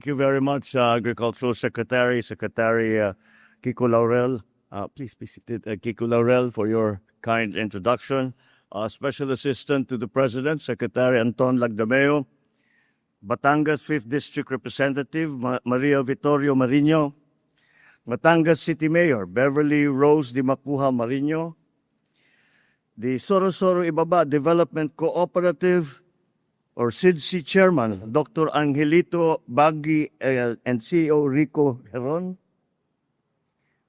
Thank you very much, Agricultural Secretary, Kiko Laurel. Please be seated, Kiko Laurel, for your kind introduction. Special Assistant to the President, Secretary Anton Lagdameo. Batangas 5th District Representative, Maria Vittorio Marino. Batangas City Mayor, Beverly Rose Di Macuja Marino. The Sorosoro Ibaba Development Cooperative, or SIDC Chairman, Dr. Angelito Baggi, and CEO Rico Heron.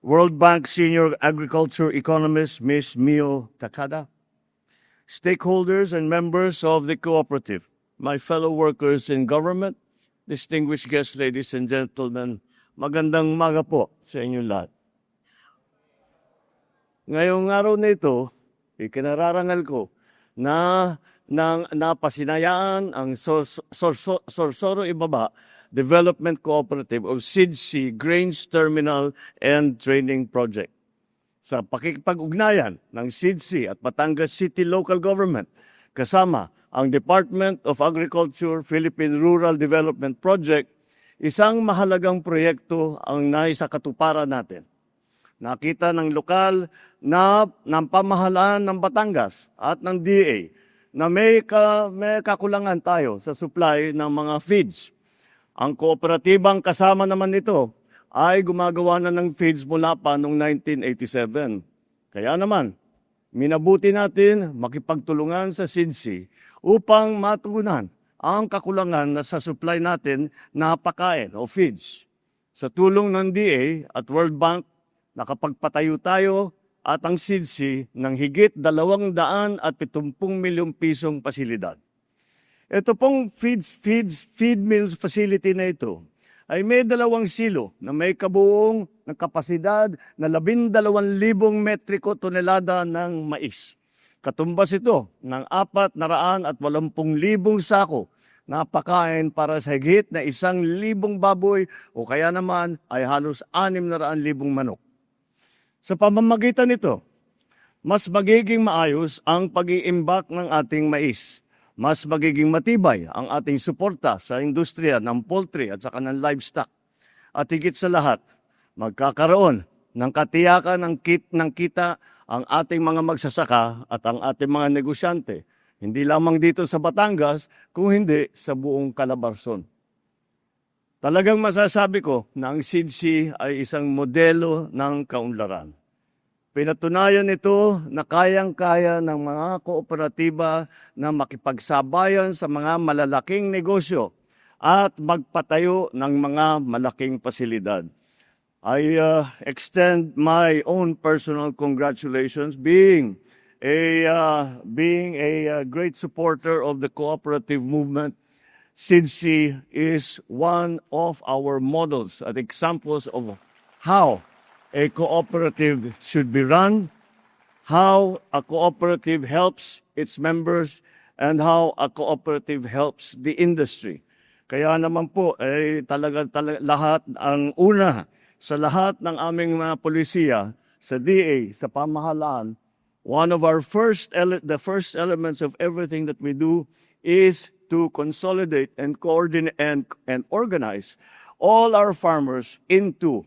World Bank Senior Agriculture Economist, Ms. Mio Takada. Stakeholders and members of the cooperative, my fellow workers in government, distinguished guests, ladies and gentlemen, magandang umaga po sa inyong lahat. Ngayong araw na ito, ikinararangal ko na napasinayaan ang Sorosoro Ibaba Development Cooperative o SIDC Grains Terminal and Training Project. Sa pakikipag-ugnayan ng SIDC at Batangas City Local Government kasama ang Department of Agriculture Philippine Rural Development Project, isang mahalagang proyekto ang naisakatuparan natin. Nakita ng lokal ng pamahalaan ng Batangas at ng DA na may kakulangan tayo sa supply ng mga feeds. Ang kooperatibang kasama naman nito ay gumagawa na ng feeds mula pa noong 1987. Kaya naman, minabuti natin makipagtulungan sa SIDC upang matugunan ang kakulangan na sa supply natin na pagkain o feeds. Sa tulong ng DA at World Bank, nakapagpatayo tayo at ang SIDC ng higit 270 milyong pisong pasilidad. Ito pong feed mill facility na ito ay may 2 silo na may kabuong ng kapasidad na 12,000 metriko tonelada ng mais. Katumbas ito ng 480,000 sako na pagkain para sa higit na 1,000 baboy o kaya naman ay halos 600,000 manok. Sa pamamagitan nito, mas magiging maayos ang pag-iimbak ng ating mais. Mas magiging matibay ang ating suporta sa industriya ng poultry at saka ng livestock. At higit sa lahat, magkakaroon ng katiyakan ng kita ang ating mga magsasaka at ang ating mga negosyante. Hindi lamang dito sa Batangas, kung hindi sa buong Calabarzon. Talagang masasabi ko na ang SIDC ay isang modelo ng kaunlaran. Pinatunayan ito na kayang-kaya ng mga kooperatiba na makipagsabayan sa mga malalaking negosyo at magpatayo ng mga malaking pasilidad. I extend my own personal congratulations being a great supporter of the cooperative movement. SIDC is one of our models and examples of how a cooperative should be run, how a cooperative helps its members, and how a cooperative helps the industry. Kaya naman po, talaga lahat ang una sa lahat ng aming mga polisiya, sa DA, sa pamahalaan, one of the first elements of everything that we do is to consolidate and coordinate and organize all our farmers into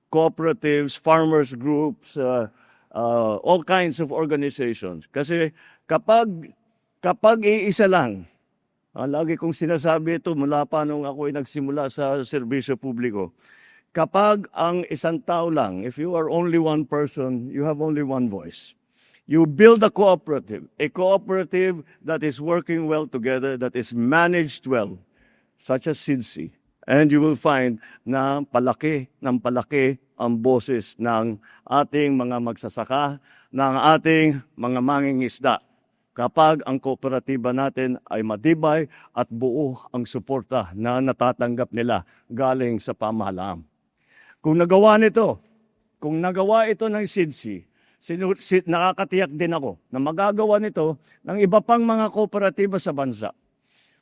cooperatives, farmers groups, all kinds of organizations. Kasi kapag iisa lang, lagi kong sinasabi ito mula pa nung ako'y nagsimula sa serbisyo publiko, kapag ang isang tao lang, if you are only one person, you have only one voice. You build a cooperative that is working well together, that is managed well, such as SIDC. And you will find na palaki ang boses ng ating mga magsasaka, ng ating mga mangingisda. Kapag ang kooperatiba natin ay matibay at buo ang suporta na natatanggap nila galing sa pamahalaan. Kung nagawa ito ng SIDC, nakakatiyak din ako na magagawa nito ng iba pang mga kooperatiba sa bansa.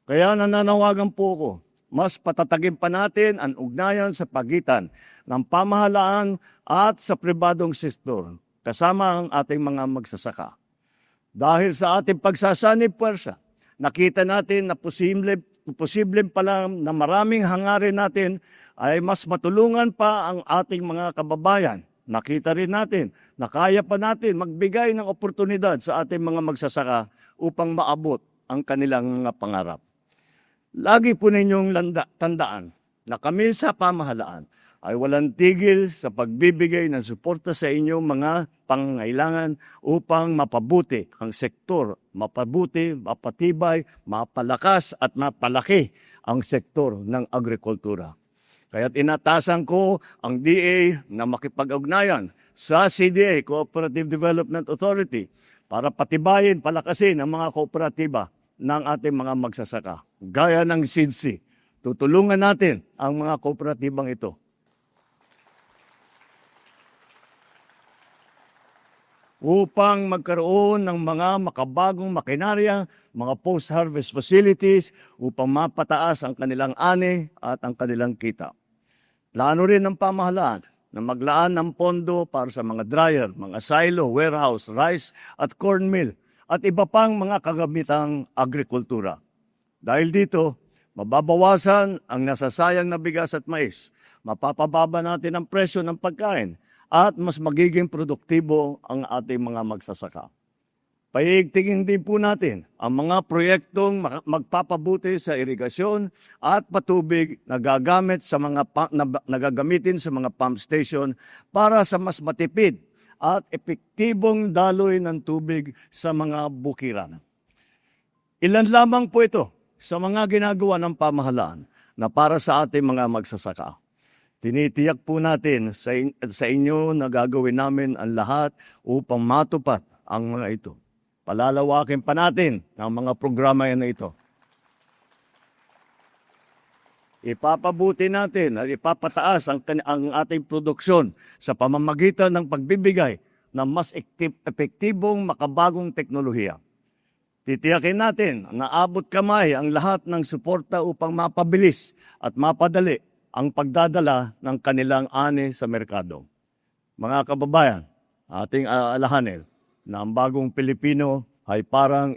Kaya nananawagan po ako, mas patatagin pa natin ang ugnayan sa pagitan ng pamahalaan at sa pribadong sektor, kasama ang ating mga magsasaka. Dahil sa ating pagsasanib puwersa, nakita natin na posible pala na maraming hangarin natin ay mas matulungan pa ang ating mga kababayan. Nakita rin natin na kaya pa natin magbigay ng oportunidad sa ating mga magsasaka upang maabot ang kanilang mga pangarap. Lagi po ninyong tandaan na kami sa pamahalaan ay walang tigil sa pagbibigay ng suporta sa inyong mga pangangailangan upang mapabuti ang sektor, mapabuti, mapatibay, mapalakas at mapalaki ang sektor ng agrikultura. Kaya't inatasan ko ang DA na makipag-ugnayan sa CDA, Cooperative Development Authority, para patibayin, palakasin ang mga kooperatiba ng ating mga magsasaka. Gaya ng SIDSI, tutulungan natin ang mga kooperatibang ito upang magkaroon ng mga makabagong makinarya, mga post-harvest facilities upang mapataas ang kanilang ani at ang kanilang kita. Plano rin ng pamahalaan na maglaan ng pondo para sa mga dryer, mga silo, warehouse, rice at corn mill at iba pang mga kagamitang agrikultura. Dahil dito, mababawasan ang nasasayang na bigas at mais, mapapababa natin ang presyo ng pagkain, at mas magiging produktibo ang ating mga magsasaka. Paigtingin din po natin ang mga proyektong magpapabuti sa irigasyon at patubig na nagagamitin sa mga pump station para sa mas matipid at epektibong daloy ng tubig sa mga bukiran. Ilan lamang po ito sa mga ginagawa ng pamahalaan na para sa ating mga magsasaka. Tinitiyak po natin sa inyo na gagawin namin ang lahat upang matupad ang mga ito. Palalawakin pa natin ang mga programa na ito. Ipapabuti natin at ipapataas ang ating produksyon sa pamamagitan ng pagbibigay ng mas epektibong makabagong teknolohiya. Titiyakin natin na abot kamay ang lahat ng suporta upang mapabilis at mapadali ang pagdadala ng kanilang ani sa merkado. Mga kababayan, ating aalahanin na ang bagong Pilipino ay parang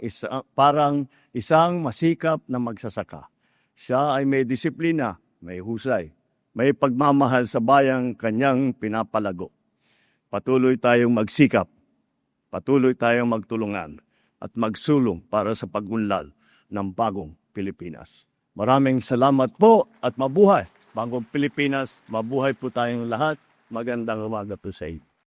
isang masikap na magsasaka. Siya ay may disiplina, may husay, may pagmamahal sa bayang kanyang pinapalago. Patuloy tayong magsikap, patuloy tayong magtulungan at magsulong para sa pagunlad ng bagong Pilipinas. Maraming salamat po at mabuhay! Bagong Pilipinas, mabuhay po tayong lahat. Magandang umaga po sa inyo.